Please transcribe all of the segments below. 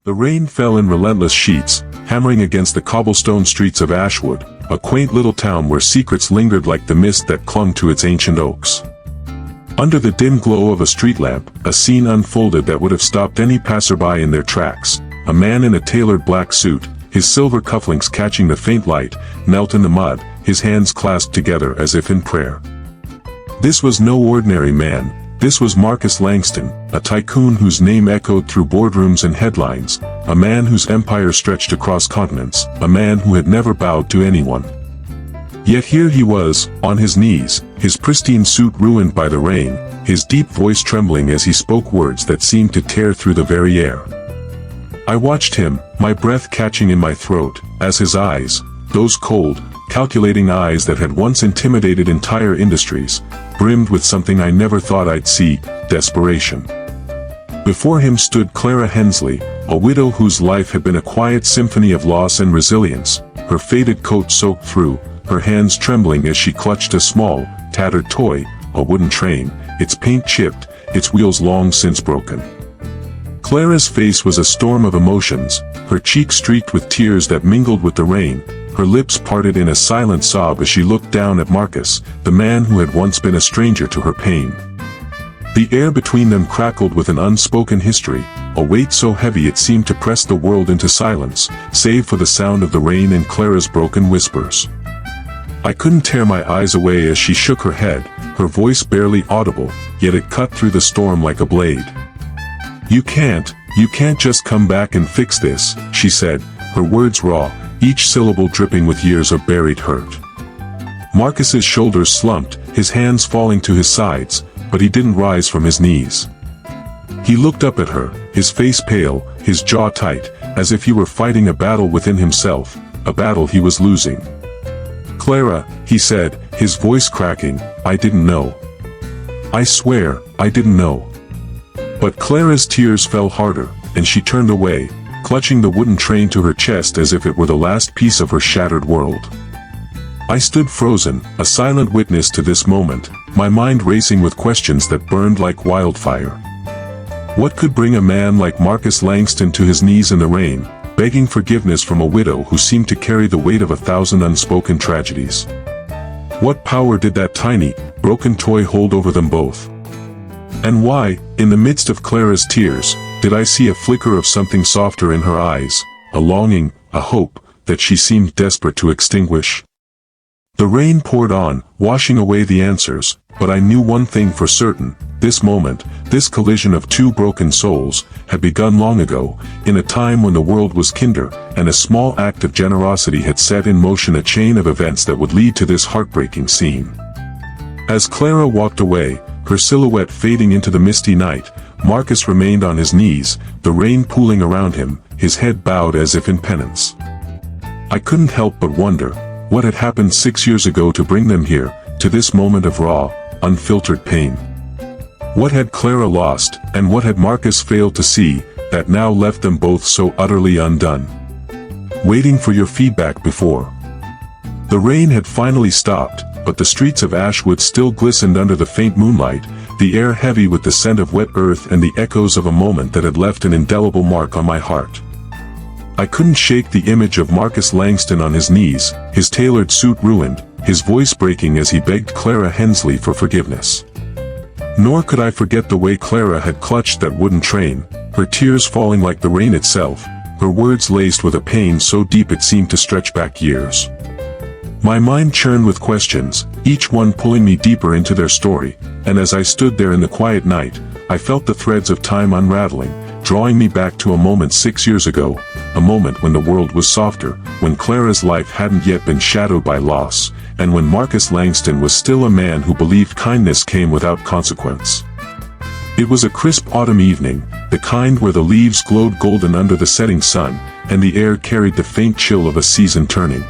The rain fell in relentless sheets, hammering against the cobblestone streets of Ashwood, a quaint little town where secrets lingered like the mist that clung to its ancient oaks. Under the dim glow of a street lamp, a scene unfolded that would have stopped any passerby in their tracks. A man in a tailored black suit, his silver cufflinks catching the faint light, knelt in the mud, his hands clasped together as if in prayer. This was no ordinary man. This was Marcus Langston, a tycoon whose name echoed through boardrooms and headlines, a man whose empire stretched across continents, a man who had never bowed to anyone. Yet here he was, on his knees, his pristine suit ruined by the rain, his deep voice trembling as he spoke words that seemed to tear through the very air. I watched him, my breath catching in my throat, as his eyes, those cold, calculating eyes that had once intimidated entire industries, brimmed with something I never thought I'd see, desperation. Before him stood Clara Hensley, a widow whose life had been a quiet symphony of loss and resilience, her faded coat soaked through, her hands trembling as she clutched a small, tattered toy, a wooden train, its paint chipped, its wheels long since broken. Clara's face was a storm of emotions, her cheeks streaked with tears that mingled with the rain, her lips parted in a silent sob as she looked down at Marcus, the man who had once been a stranger to her pain. The air between them crackled with an unspoken history, a weight so heavy it seemed to press the world into silence, save for the sound of the rain and Clara's broken whispers. I couldn't tear my eyes away as she shook her head, her voice barely audible, yet it cut through the storm like a blade. You can't just come back and fix this," she said, her words raw, each syllable dripping with years of buried hurt. Marcus's shoulders slumped, his hands falling to his sides, but he didn't rise from his knees. He looked up at her, his face pale, his jaw tight, as if he were fighting a battle within himself, a battle he was losing. "Clara," he said, his voice cracking, "I didn't know. I swear, I didn't know." But Clara's tears fell harder, and she turned away, clutching the wooden train to her chest as if it were the last piece of her shattered world. I stood frozen, a silent witness to this moment, my mind racing with questions that burned like wildfire. What could bring a man like Marcus Langston to his knees in the rain, begging forgiveness from a widow who seemed to carry the weight of 1,000 unspoken tragedies? What power did that tiny, broken toy hold over them both? And why, in the midst of Clara's tears, did I see a flicker of something softer in her eyes, a longing, a hope, that she seemed desperate to extinguish? The rain poured on, washing away the answers, but I knew one thing for certain: this moment, this collision of two broken souls, had begun long ago, in a time when the world was kinder, and a small act of generosity had set in motion a chain of events that would lead to this heartbreaking scene. As Clara walked away, her silhouette fading into the misty night, Marcus remained on his knees, the rain pooling around him, his head bowed as if in penance. I couldn't help but wonder, what had happened 6 years ago to bring them here, to this moment of raw, unfiltered pain? What had Clara lost, and what had Marcus failed to see, that now left them both so utterly undone? Waiting for your feedback before. The rain had finally stopped, but the streets of Ashwood still glistened under the faint moonlight, the air heavy with the scent of wet earth and the echoes of a moment that had left an indelible mark on my heart. I couldn't shake the image of Marcus Langston on his knees, his tailored suit ruined, his voice breaking as he begged Clara Hensley for forgiveness. Nor could I forget the way Clara had clutched that wooden train, her tears falling like the rain itself, her words laced with a pain so deep it seemed to stretch back years. My mind churned with questions, each one pulling me deeper into their story, and as I stood there in the quiet night, I felt the threads of time unraveling, drawing me back to a moment 6 years ago, a moment when the world was softer, when Clara's life hadn't yet been shadowed by loss, and when Marcus Langston was still a man who believed kindness came without consequence. It was a crisp autumn evening, the kind where the leaves glowed golden under the setting sun, and the air carried the faint chill of a season turning.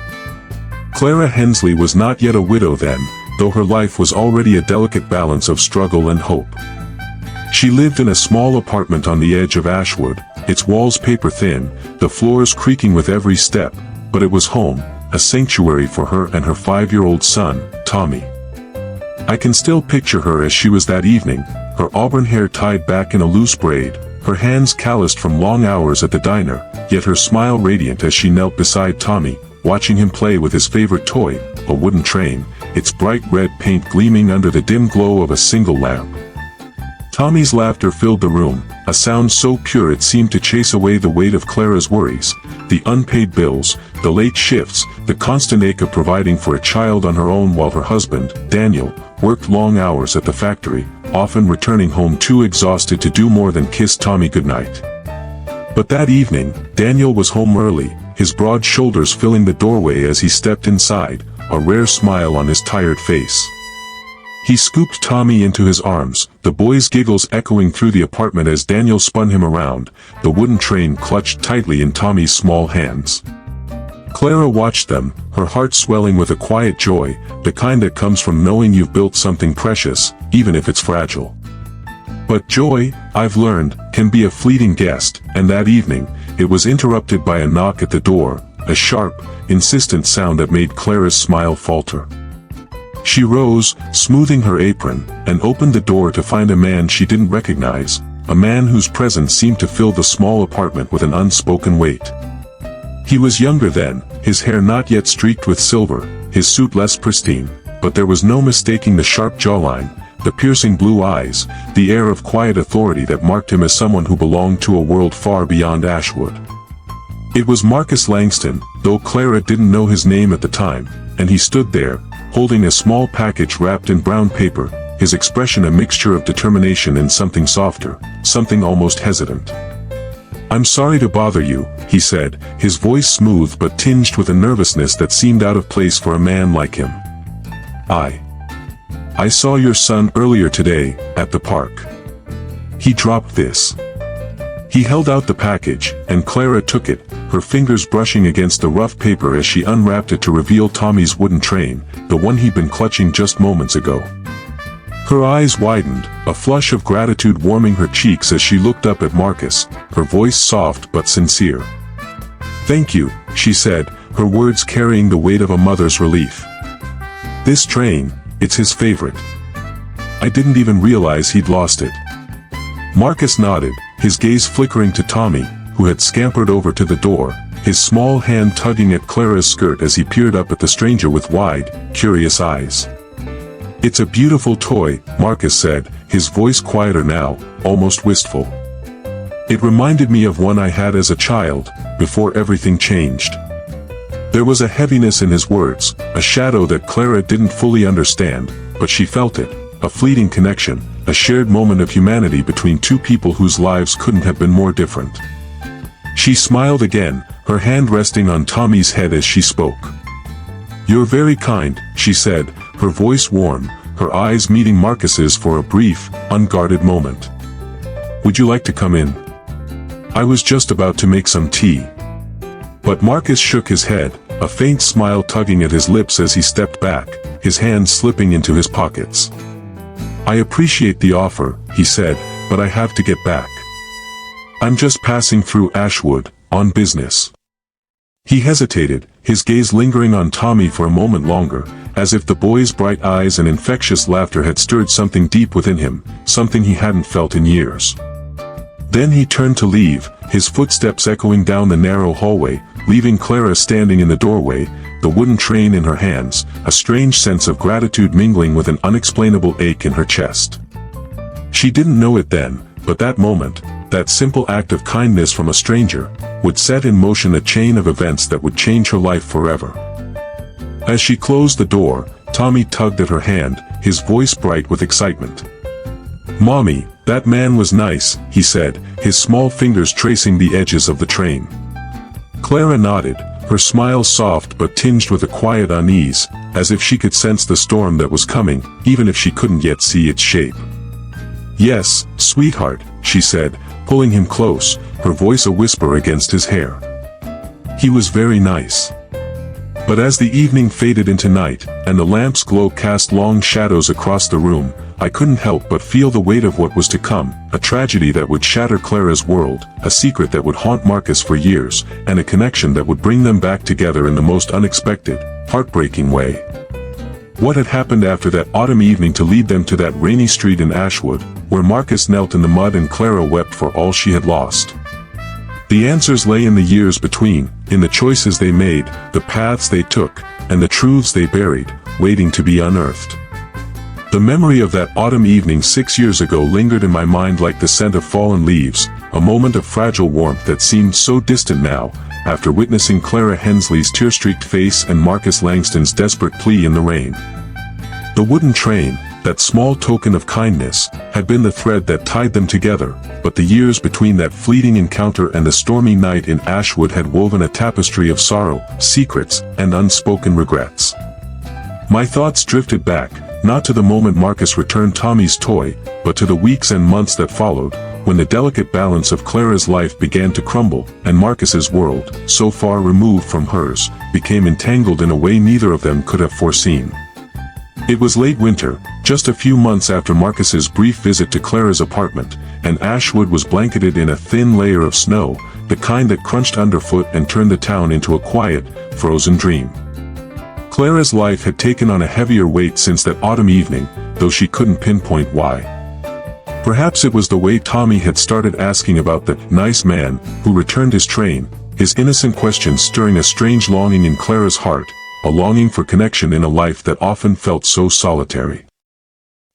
Clara Hensley was not yet a widow then, though her life was already a delicate balance of struggle and hope. She lived in a small apartment on the edge of Ashwood, its walls paper-thin, the floors creaking with every step, but it was home, a sanctuary for her and her 5-year-old son, Tommy. I can still picture her as she was that evening, her auburn hair tied back in a loose braid, her hands calloused from long hours at the diner, yet her smile radiant as she knelt beside Tommy, watching him play with his favorite toy, a wooden train, its bright red paint gleaming under the dim glow of a single lamp. Tommy's laughter filled the room, a sound so pure it seemed to chase away the weight of Clara's worries, the unpaid bills, the late shifts, the constant ache of providing for a child on her own while her husband, Daniel, worked long hours at the factory, often returning home too exhausted to do more than kiss Tommy goodnight. But that evening, Daniel was home early, his broad shoulders filling the doorway as he stepped inside, a rare smile on his tired face. He scooped Tommy into his arms, the boys' giggles echoing through the apartment as Daniel spun him around, the wooden train clutched tightly in Tommy's small hands. Clara watched them, her heart swelling with a quiet joy, the kind that comes from knowing you've built something precious, even if it's fragile. But joy, I've learned, can be a fleeting guest, and that evening, it was interrupted by a knock at the door, a sharp, insistent sound that made Clara's smile falter. She rose, smoothing her apron, and opened the door to find a man she didn't recognize, a man whose presence seemed to fill the small apartment with an unspoken weight. He was younger then, his hair not yet streaked with silver, his suit less pristine, but there was no mistaking the sharp jawline, the piercing blue eyes, the air of quiet authority that marked him as someone who belonged to a world far beyond Ashwood. It was Marcus Langston, though Clara didn't know his name at the time, and he stood there, holding a small package wrapped in brown paper, his expression a mixture of determination and something softer, something almost hesitant. "I'm sorry to bother you," he said, his voice smooth but tinged with a nervousness that seemed out of place for a man like him. I saw your son earlier today, at the park." He dropped this. He held out the package, and Clara took it, her fingers brushing against the rough paper as she unwrapped it to reveal Tommy's wooden train, the one he'd been clutching just moments ago. Her eyes widened, a flush of gratitude warming her cheeks as she looked up at Marcus, her voice soft but sincere. "Thank you," she said, her words carrying the weight of a mother's relief. "This train, it's his favorite. I didn't even realize he'd lost it." Marcus nodded, his gaze flickering to Tommy, who had scampered over to the door, his small hand tugging at Clara's skirt as he peered up at the stranger with wide, curious eyes. "It's a beautiful toy," Marcus said, his voice quieter now, almost wistful. "It reminded me of one I had as a child, before everything changed." There was a heaviness in his words, a shadow that Clara didn't fully understand, but she felt it, a fleeting connection, a shared moment of humanity between two people whose lives couldn't have been more different. She smiled again, her hand resting on Tommy's head as she spoke. "You're very kind," she said, her voice warm, her eyes meeting Marcus's for a brief, unguarded moment. "Would you like to come in? I was just about to make some tea." But Marcus shook his head, a faint smile tugging at his lips as he stepped back, his hands slipping into his pockets. "I appreciate the offer," he said, "but I have to get back. I'm just passing through Ashwood, on business." He hesitated, his gaze lingering on Tommy for a moment longer, as if the boy's bright eyes and infectious laughter had stirred something deep within him, something he hadn't felt in years. Then he turned to leave, his footsteps echoing down the narrow hallway, leaving Clara standing in the doorway, the wooden train in her hands, a strange sense of gratitude mingling with an unexplainable ache in her chest. She didn't know it then, but that moment, that simple act of kindness from a stranger, would set in motion a chain of events that would change her life forever. As she closed the door, Tommy tugged at her hand, his voice bright with excitement. "Mommy, that man was nice," he said, his small fingers tracing the edges of the train. Clara nodded, her smile soft but tinged with a quiet unease, as if she could sense the storm that was coming, even if she couldn't yet see its shape. "Yes, sweetheart," she said, pulling him close, her voice a whisper against his hair. "He was very nice." But as the evening faded into night, and the lamp's glow cast long shadows across the room, I couldn't help but feel the weight of what was to come, a tragedy that would shatter Clara's world, a secret that would haunt Marcus for years, and a connection that would bring them back together in the most unexpected, heartbreaking way. What had happened after that autumn evening to lead them to that rainy street in Ashwood, where Marcus knelt in the mud and Clara wept for all she had lost? The answers lay in the years between, in the choices they made, the paths they took, and the truths they buried, waiting to be unearthed. The memory of that autumn evening 6 years ago lingered in my mind like the scent of fallen leaves, a moment of fragile warmth that seemed so distant now, after witnessing Clara Hensley's tear-streaked face and Marcus Langston's desperate plea in the rain. The wooden train, that small token of kindness, had been the thread that tied them together, but the years between that fleeting encounter and the stormy night in Ashwood had woven a tapestry of sorrow, secrets, and unspoken regrets. My thoughts drifted back, not to the moment Marcus returned Tommy's toy, but to the weeks and months that followed, when the delicate balance of Clara's life began to crumble, and Marcus's world, so far removed from hers, became entangled in a way neither of them could have foreseen. It was late winter, just a few months after Marcus's brief visit to Clara's apartment, and Ashwood was blanketed in a thin layer of snow, the kind that crunched underfoot and turned the town into a quiet, frozen dream. Clara's life had taken on a heavier weight since that autumn evening, though she couldn't pinpoint why. Perhaps it was the way Tommy had started asking about the nice man who returned his train, his innocent questions stirring a strange longing in Clara's heart, a longing for connection in a life that often felt so solitary.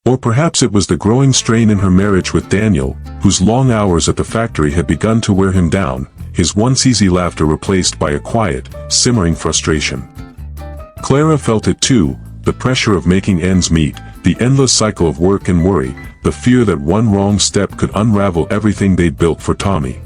Or perhaps it was the growing strain in her marriage with Daniel, whose long hours at the factory had begun to wear him down, his once easy laughter replaced by a quiet, simmering frustration. Clara felt it too, the pressure of making ends meet, the endless cycle of work and worry, the fear that one wrong step could unravel everything they'd built for Tommy.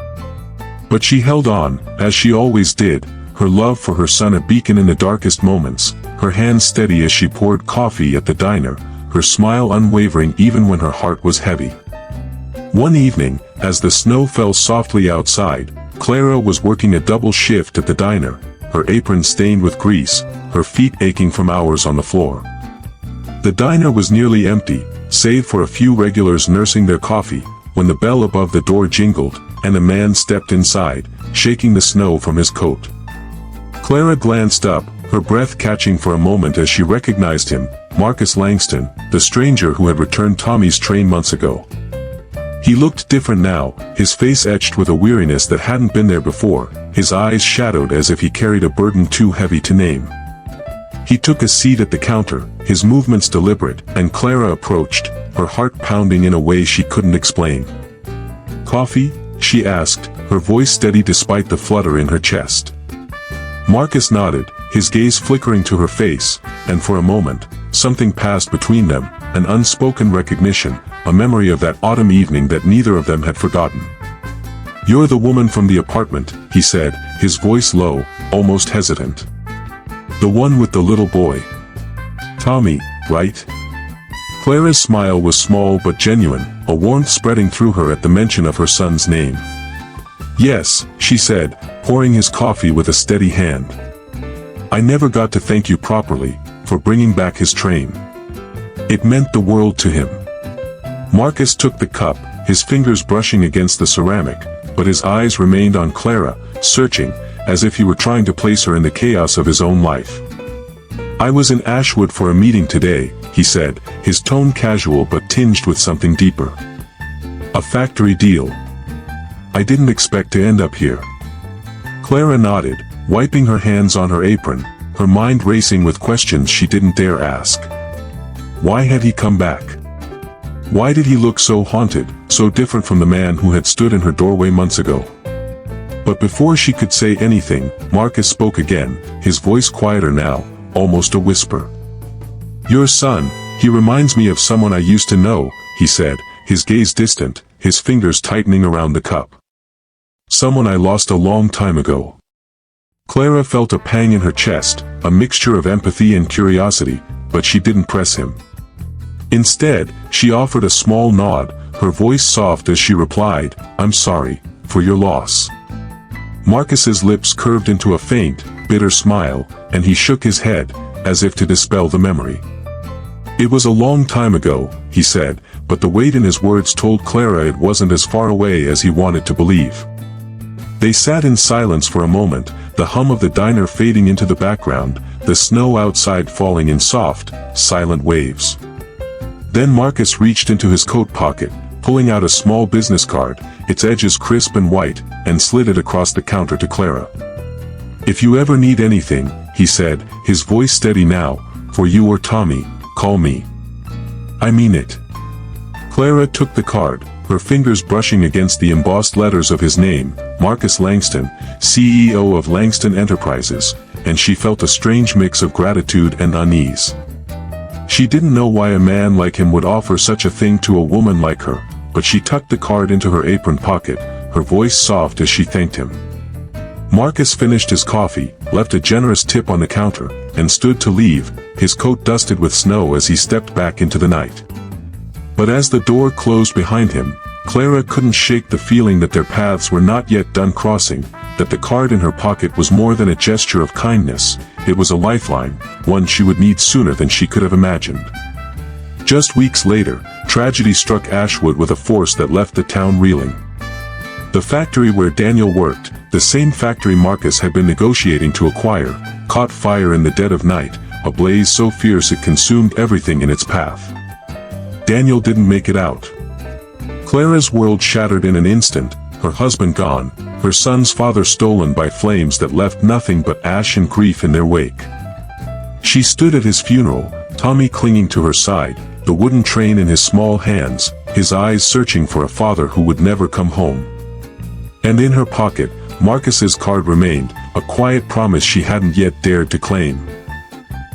But she held on, as she always did, her love for her son a beacon in the darkest moments, her hands steady as she poured coffee at the diner, her smile unwavering even when her heart was heavy. One evening, as the snow fell softly outside, Clara was working a double shift at the diner, her apron stained with grease, her feet aching from hours on the floor. The diner was nearly empty, save for a few regulars nursing their coffee, when the bell above the door jingled, and a man stepped inside, shaking the snow from his coat. Clara glanced up, her breath catching for a moment as she recognized him, Marcus Langston, the stranger who had returned Tommy's train months ago. He looked different now, his face etched with a weariness that hadn't been there before, his eyes shadowed as if he carried a burden too heavy to name. He took a seat at the counter, his movements deliberate, and Clara approached, her heart pounding in a way she couldn't explain. "Coffee?" she asked, her voice steady despite the flutter in her chest. Marcus nodded, his gaze flickering to her face, and for a moment, something passed between them, an unspoken recognition, a memory of that autumn evening that neither of them had forgotten. "You're the woman from the apartment," he said, his voice low, almost hesitant. "The one with the little boy. Tommy, right?" Clara's smile was small but genuine, a warmth spreading through her at the mention of her son's name. "Yes," she said, pouring his coffee with a steady hand. "I never got to thank you properly, for bringing back his train. It meant the world to him." Marcus took the cup, his fingers brushing against the ceramic, but his eyes remained on Clara, searching, as if he were trying to place her in the chaos of his own life. "I was in Ashwood for a meeting today," he said, his tone casual but tinged with something deeper. "A factory deal. I didn't expect to end up here." Clara nodded, wiping her hands on her apron, her mind racing with questions she didn't dare ask. Why had he come back? Why did he look so haunted, so different from the man who had stood in her doorway months ago? But before she could say anything, Marcus spoke again, his voice quieter now, almost a whisper. "Your son, he reminds me of someone I used to know," he said, his gaze distant, his fingers tightening around the cup. "Someone I lost a long time ago." Clara felt a pang in her chest, a mixture of empathy and curiosity, but she didn't press him. Instead, she offered a small nod, her voice soft as she replied, "I'm sorry, for your loss." Marcus's lips curved into a faint, bitter smile, and he shook his head, as if to dispel the memory. "It was a long time ago," he said, but the weight in his words told Clara it wasn't as far away as he wanted to believe. They sat in silence for a moment, the hum of the diner fading into the background, the snow outside falling in soft, silent waves. Then Marcus reached into his coat pocket, pulling out a small business card, its edges crisp and white, and slid it across the counter to Clara. "If you ever need anything," he said, his voice steady now, "for you or Tommy, call me. I mean it." Clara took the card, her fingers brushing against the embossed letters of his name, Marcus Langston, CEO of Langston Enterprises, and she felt a strange mix of gratitude and unease. She didn't know why a man like him would offer such a thing to a woman like her, but she tucked the card into her apron pocket, her voice soft as she thanked him. Marcus finished his coffee, left a generous tip on the counter, and stood to leave, his coat dusted with snow as he stepped back into the night. But as the door closed behind him, Clara couldn't shake the feeling that their paths were not yet done crossing, that the card in her pocket was more than a gesture of kindness, it was a lifeline, one she would need sooner than she could have imagined. Just weeks later, tragedy struck Ashwood with a force that left the town reeling. The factory where Daniel worked, the same factory Marcus had been negotiating to acquire, caught fire in the dead of night, a blaze so fierce it consumed everything in its path. Daniel didn't make it out. Clara's world shattered in an instant, her husband gone, her son's father stolen by flames that left nothing but ash and grief in their wake. She stood at his funeral, Tommy clinging to her side, the wooden train in his small hands, his eyes searching for a father who would never come home. And in her pocket, Marcus's card remained, a quiet promise she hadn't yet dared to claim.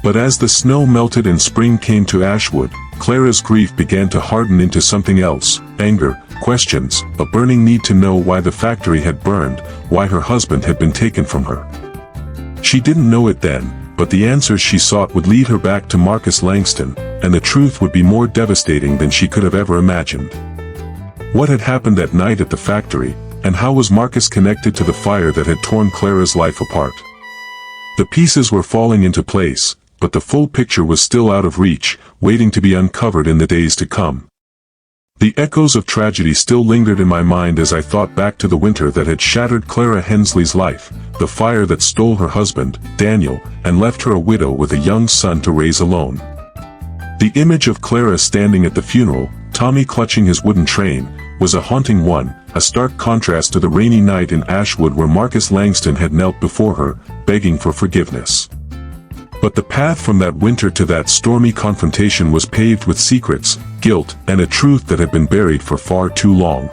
But as the snow melted and spring came to Ashwood, Clara's grief began to harden into something else, anger, questions, a burning need to know why the factory had burned, why her husband had been taken from her. She didn't know it then, but the answers she sought would lead her back to Marcus Langston, and the truth would be more devastating than she could have ever imagined. What had happened that night at the factory, and how was Marcus connected to the fire that had torn Clara's life apart? The pieces were falling into place, but the full picture was still out of reach, waiting to be uncovered in the days to come. The echoes of tragedy still lingered in my mind as I thought back to the winter that had shattered Clara Hensley's life, the fire that stole her husband, Daniel, and left her a widow with a young son to raise alone. The image of Clara standing at the funeral, Tommy clutching his wooden train, was a haunting one, a stark contrast to the rainy night in Ashwood where Marcus Langston had knelt before her, begging for forgiveness. But the path from that winter to that stormy confrontation was paved with secrets, guilt, and a truth that had been buried for far too long.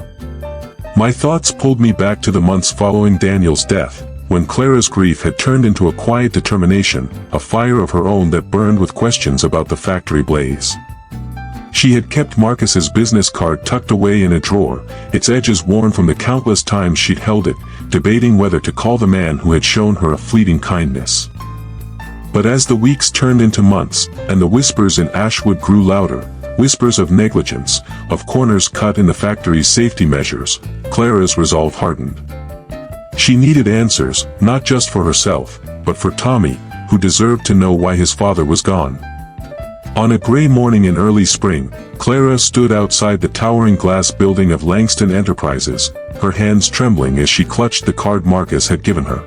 My thoughts pulled me back to the months following Daniel's death, when Clara's grief had turned into a quiet determination, a fire of her own that burned with questions about the factory blaze. She had kept Marcus's business card tucked away in a drawer, its edges worn from the countless times she'd held it, debating whether to call the man who had shown her a fleeting kindness. But as the weeks turned into months, and the whispers in Ashwood grew louder, whispers of negligence, of corners cut in the factory's safety measures, Clara's resolve hardened. She needed answers, not just for herself, but for Tommy, who deserved to know why his father was gone. On a gray morning in early spring, Clara stood outside the towering glass building of Langston Enterprises, her hands trembling as she clutched the card Marcus had given her.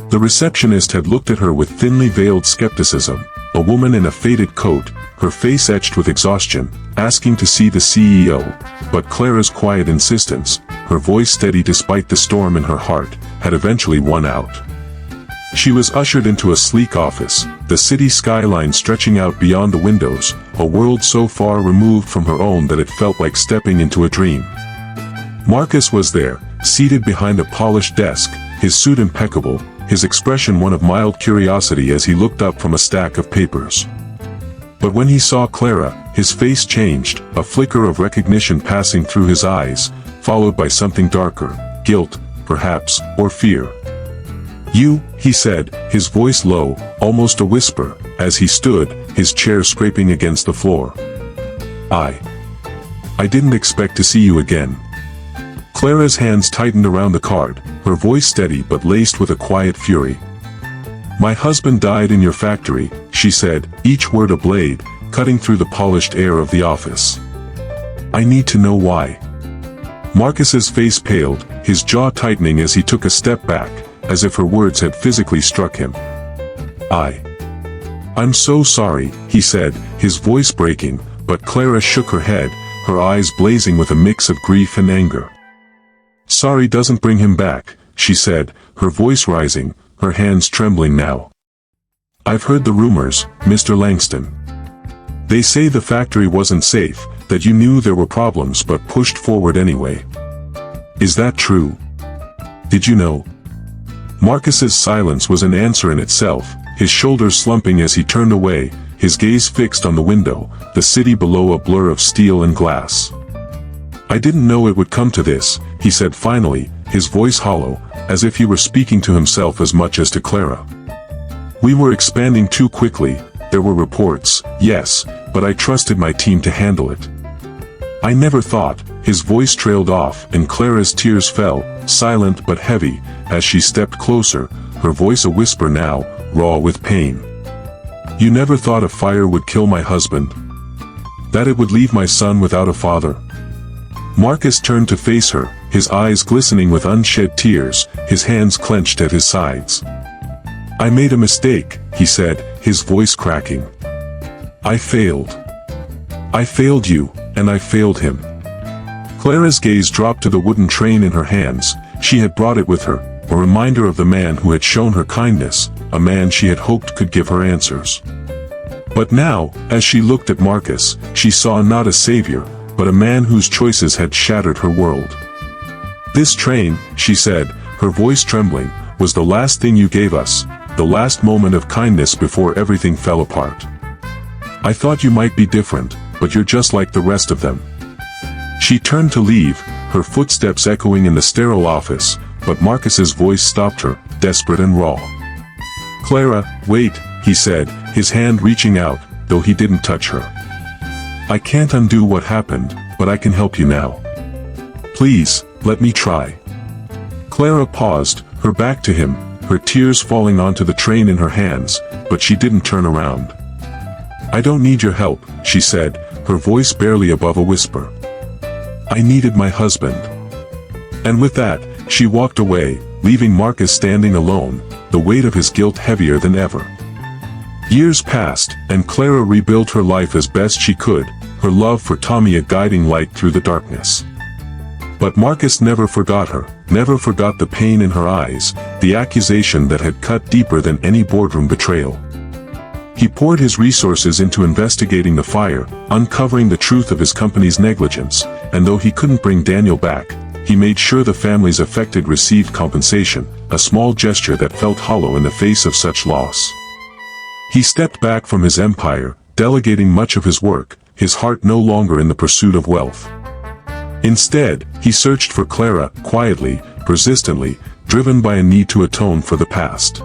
The receptionist had looked at her with thinly veiled skepticism, a woman in a faded coat, her face etched with exhaustion, asking to see the CEO, but Clara's quiet insistence, her voice steady despite the storm in her heart, had eventually won out. She was ushered into a sleek office, the city skyline stretching out beyond the windows, a world so far removed from her own that it felt like stepping into a dream. Marcus was there, seated behind a polished desk, his suit impeccable, his expression one of mild curiosity as he looked up from a stack of papers. But when he saw Clara, his face changed, a flicker of recognition passing through his eyes, followed by something darker, guilt, perhaps, or fear. "You," he said, his voice low, almost a whisper, as he stood, his chair scraping against the floor. I didn't expect to see you again." Clara's hands tightened around the card, her voice steady but laced with a quiet fury. "My husband died in your factory," she said, each word a blade, cutting through the polished air of the office. "I need to know why." Marcus's face paled, his jaw tightening as he took a step back, as if her words had physically struck him. "I'm so sorry," he said, his voice breaking, but Clara shook her head, her eyes blazing with a mix of grief and anger. "Sorry doesn't bring him back," she said, her voice rising, her hands trembling now. "I've heard the rumors, Mr. Langston. They say the factory wasn't safe, that you knew there were problems but pushed forward anyway. Is that true? Did you know?" Marcus's silence was an answer in itself, his shoulders slumping as he turned away, his gaze fixed on the window, the city below a blur of steel and glass. "I didn't know it would come to this," he said finally, his voice hollow, as if he were speaking to himself as much as to Clara. "We were expanding too quickly, there were reports, yes, but I trusted my team to handle it. I never thought," his voice trailed off and Clara's tears fell, silent but heavy, as she stepped closer, her voice a whisper now, raw with pain. "You never thought a fire would kill my husband? That it would leave my son without a father?" Marcus turned to face her, his eyes glistening with unshed tears, his hands clenched at his sides. "I made a mistake," he said, his voice cracking. "I failed. I failed you, and I failed him." Clara's gaze dropped to the wooden train in her hands. She had brought it with her, a reminder of the man who had shown her kindness, a man she had hoped could give her answers. But now, as she looked at Marcus, she saw not a savior, but a man whose choices had shattered her world. "This train," she said, her voice trembling, "was the last thing you gave us, the last moment of kindness before everything fell apart. I thought you might be different, but you're just like the rest of them." She turned to leave, her footsteps echoing in the sterile office, but Marcus's voice stopped her, desperate and raw. "Clara, wait," he said, his hand reaching out, though he didn't touch her. "I can't undo what happened, but I can help you now. Please, let me try." Clara paused, her back to him, her tears falling onto the train in her hands, but she didn't turn around. "I don't need your help," she said, her voice barely above a whisper. "I needed my husband." And with that, she walked away, leaving Marcus standing alone, the weight of his guilt heavier than ever. Years passed, and Clara rebuilt her life as best she could, her love for Tommy a guiding light through the darkness. But Marcus never forgot her, never forgot the pain in her eyes, the accusation that had cut deeper than any boardroom betrayal. He poured his resources into investigating the fire, uncovering the truth of his company's negligence, and though he couldn't bring Daniel back, he made sure the families affected received compensation, a small gesture that felt hollow in the face of such loss. He stepped back from his empire, delegating much of his work, his heart no longer in the pursuit of wealth. Instead, he searched for Clara, quietly, persistently, driven by a need to atone for the past.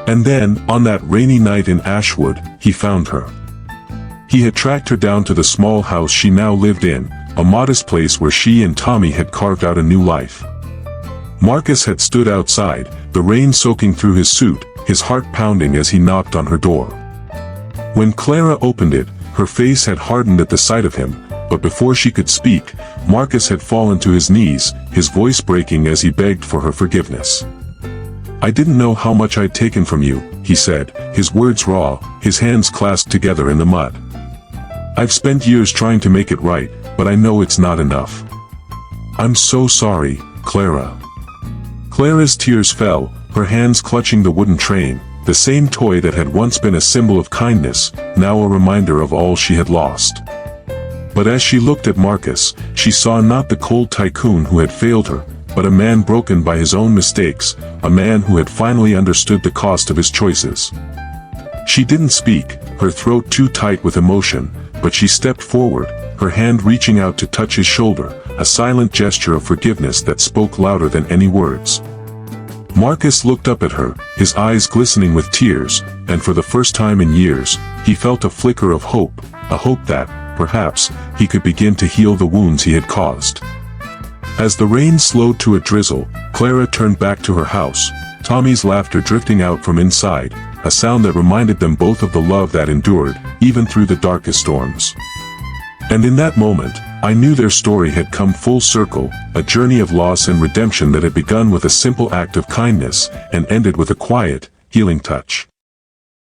And then, on that rainy night in Ashwood, he found her. He had tracked her down to the small house she now lived in, a modest place where she and Tommy had carved out a new life. Marcus had stood outside, the rain soaking through his suit, his heart pounding as he knocked on her door. When Clara opened it, her face had hardened at the sight of him, but before she could speak, Marcus had fallen to his knees, his voice breaking as he begged for her forgiveness. "I didn't know how much I'd taken from you," he said, his words raw, his hands clasped together in the mud. "I've spent years trying to make it right, but I know it's not enough. I'm so sorry, Clara." Clara's tears fell, her hands clutching the wooden train, the same toy that had once been a symbol of kindness, now a reminder of all she had lost. But as she looked at Marcus, she saw not the cold Tycoon who had failed her, but a man broken by his own mistakes, a man who had finally understood the cost of his choices. She didn't speak, her throat too tight with emotion, but she stepped forward, her hand reaching out to touch his shoulder, a silent gesture of forgiveness that spoke louder than any words. Marcus looked up at her, his eyes glistening with tears, and for the first time in years, he felt a flicker of hope, a hope that, perhaps, he could begin to heal the wounds he had caused. As the rain slowed to a drizzle, Clara turned back to her house, Tommy's laughter drifting out from inside, a sound that reminded them both of the love that endured, even through the darkest storms. And in that moment, I knew their story had come full circle, a journey of loss and redemption that had begun with a simple act of kindness, and ended with a quiet, healing touch.